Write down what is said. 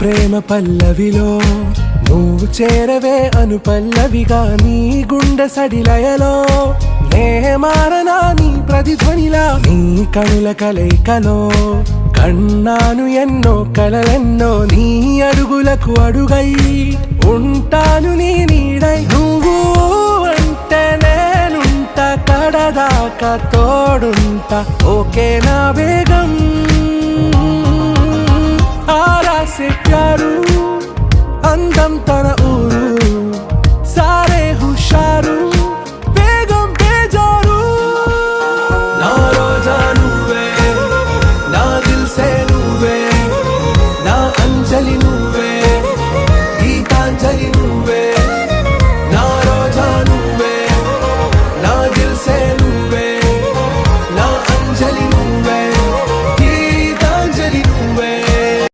ప్రేమ పల్లవిలో నువ్వు చేరవే అను పల్లవిగా నీ గుండె సడిలయలో నే మారనా నీ ప్రతిధ్వనిలా నీ కనుల కలయికలో కన్నాను ఎన్నో కలలెన్నో నీ అడుగులకు అడుగై ఉంటాను నీ నీడై నువ్వు అంటే నేనుంట కడదాకా తోడుంటా ఓకే నా బేగం ఆరా से प्यारू అందం తన